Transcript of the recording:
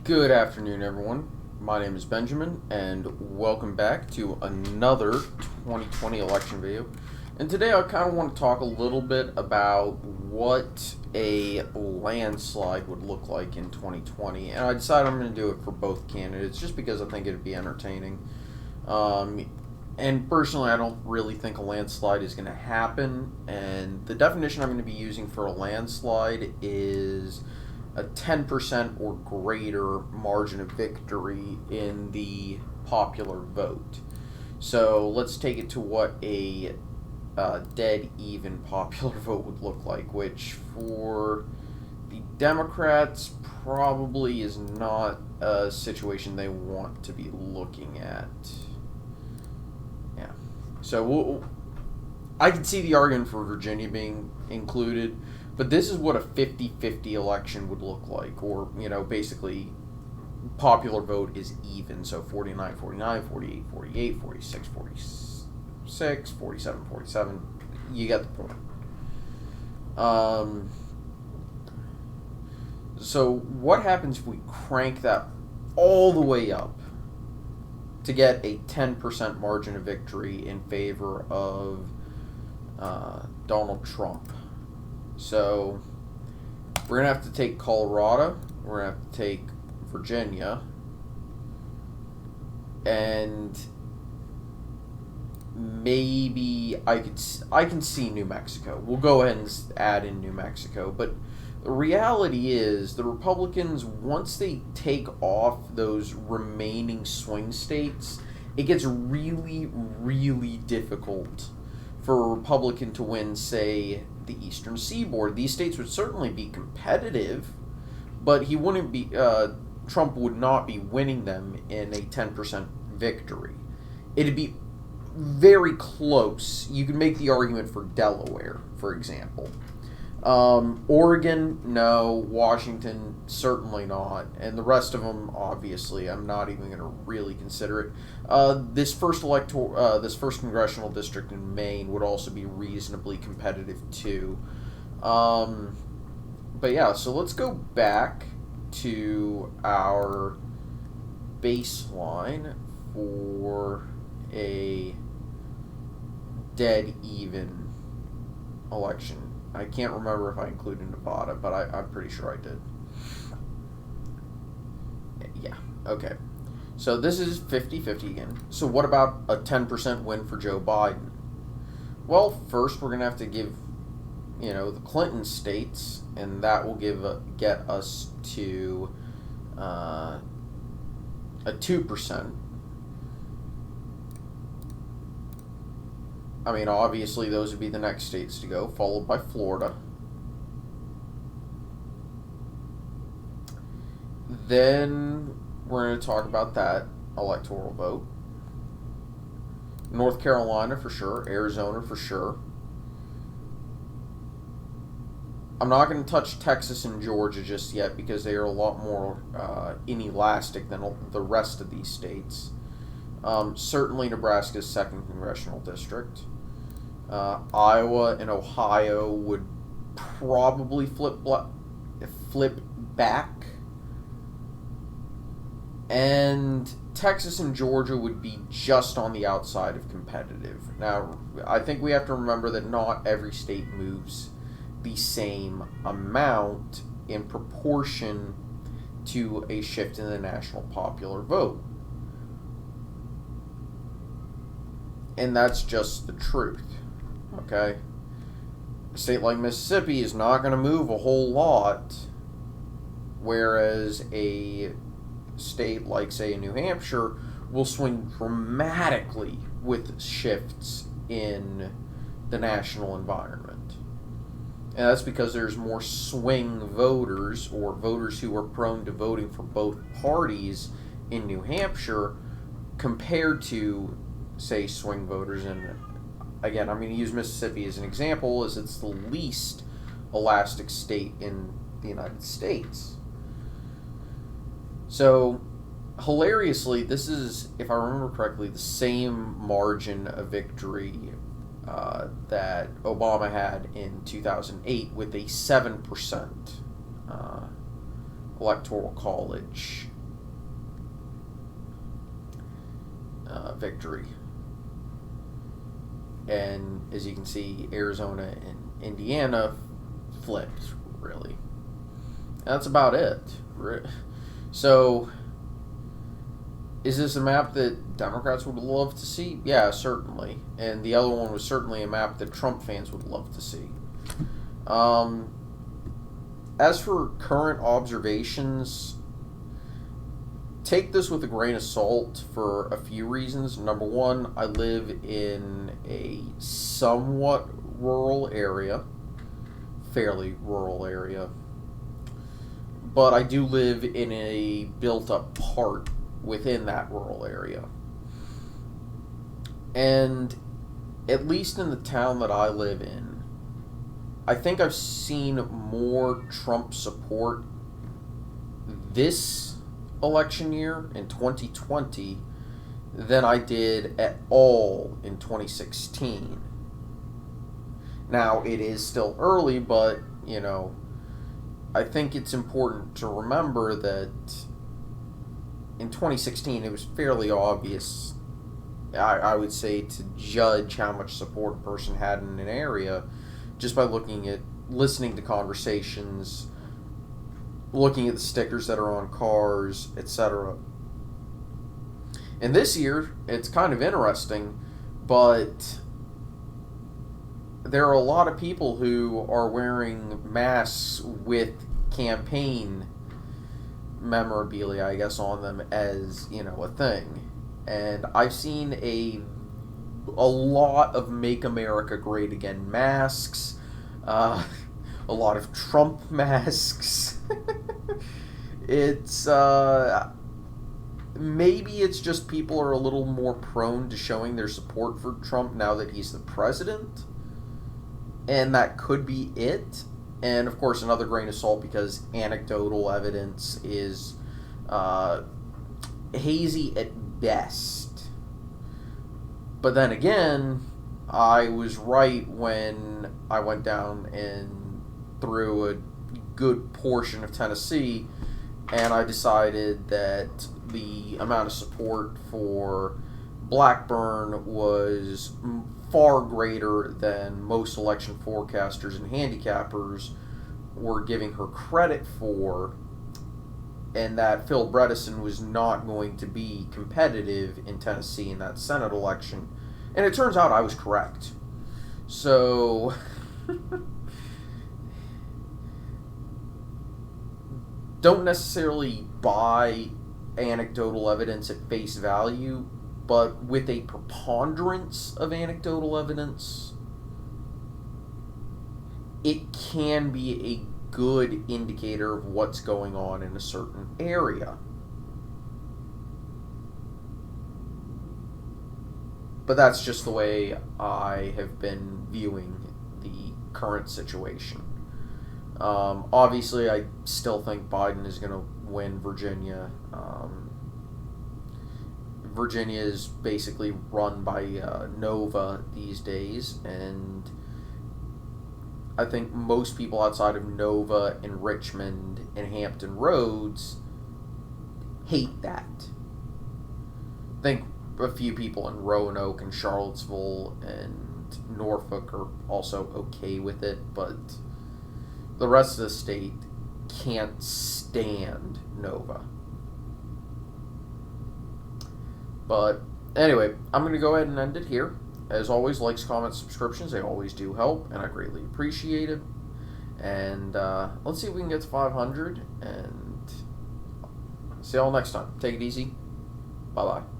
Good afternoon, everyone. My name is Benjamin, and welcome back to another 2020 election video. And today I kind of want to talk a little bit about what a landslide would look like in 2020. And I decided I'm going to do it for both candidates just because I think it'd be entertaining. And personally, I don't really think a landslide is going to happen. And the definition I'm going to be using for a landslide is a 10% or greater margin of victory in the popular vote. So let's take it to what a dead even popular vote would look like, which for the Democrats probably is not a situation they want to be looking at. Yeah. So I can see the argument for Virginia being included. But this is what a 50-50 election would look like, or, basically popular vote is even, so 49-49, 48-48, 46-46, 47-47, you get the point. So what happens if we crank that all the way up to get a 10% margin of victory in favor of Donald Trump? So, we're going to have to take Colorado, we're going to have to take Virginia, and maybe I can see New Mexico. We'll go ahead and add in New Mexico, but the reality is the Republicans, once they take off those remaining swing states, it gets really, really difficult for a Republican to win, say, the Eastern Seaboard. These states would certainly be competitive, but he wouldn't be. Trump would not be winning them in a 10% victory. It'd be very close. You can make the argument for Delaware, for example. Oregon, no. Washington, certainly not. And the rest of them, obviously, I'm not even going to really consider it. This first congressional district in Maine would also be reasonably competitive too. But yeah, so let's go back to our baseline for a dead even election. I can't remember if I included Nevada, but I'm pretty sure I did. Yeah, okay. So this is 50-50 again. So what about a 10% win for Joe Biden? Well, first we're going to have to give, the Clinton states, and that will get us to a 2%. I mean, obviously, those would be the next states to go, followed by Florida. Then we're going to talk about that electoral vote. North Carolina for sure, Arizona for sure. I'm not going to touch Texas and Georgia just yet because they are a lot more inelastic than the rest of these states. Certainly Nebraska's 2nd congressional district. Iowa and Ohio would probably flip back. And Texas and Georgia would be just on the outside of competitive. Now, I think we have to remember that not every state moves the same amount in proportion to a shift in the national popular vote. And that's just the truth. Okay? A state like Mississippi is not going to move a whole lot, whereas a state like, say, New Hampshire will swing dramatically with shifts in the national environment. And that's because there's more swing voters, or voters who are prone to voting for both parties in New Hampshire, compared to, say, swing voters in, again, I'm going to use Mississippi as an example, as it's the least elastic state in the United States. So, hilariously, this is, if I remember correctly, the same margin of victory that Obama had in 2008 with a 7% electoral college victory. And as you can see, Arizona and Indiana flipped, really. And that's about it. So, is this a map that Democrats would love to see? Yeah, certainly. And the other one was certainly a map that Trump fans would love to see. As for current observations, take this with a grain of salt for a few reasons. Number one, I live in a somewhat rural area, fairly rural area, but I do live in a built-up part within that rural area. And at least in the town that I live in, I think I've seen more Trump support this election year in 2020 than I did at all in 2016. Now, it is still early, but, you know, I think it's important to remember that in 2016 it was fairly obvious, I would say, to judge how much support a person had in an area just by listening to conversations, looking at the stickers that are on cars, etc. And this year, it's kind of interesting, but there are a lot of people who are wearing masks with campaign memorabilia, I guess, on them as, you know, a thing. And I've seen a lot of Make America Great Again masks, a lot of Trump masks. It's, maybe it's just people are a little more prone to showing their support for Trump now that he's the president. And that could be it. And, of course, another grain of salt because anecdotal evidence is hazy at best. But then again, I was right when I went down and through a good portion of Tennessee, and I decided that the amount of support for Blackburn was far greater than most election forecasters and handicappers were giving her credit for, and that Phil Bredesen was not going to be competitive in Tennessee in that Senate election. And it turns out I was correct. So, don't necessarily buy anecdotal evidence at face value, but with a preponderance of anecdotal evidence, it can be a good indicator of what's going on in a certain area. But that's just the way I have been viewing the current situation. Obviously, I still think Biden is going to win Virginia. Virginia is basically run by Nova these days, and I think most people outside of Nova and Richmond and Hampton Roads hate that. I think a few people in Roanoke and Charlottesville and Norfolk are also okay with it, but the rest of the state can't stand Nova. But anyway, I'm going to go ahead and end it here. As always, likes, comments, subscriptions, they always do help, and I greatly appreciate it. And let's see if we can get to 500, and see y'all next time. Take it easy. Bye-bye.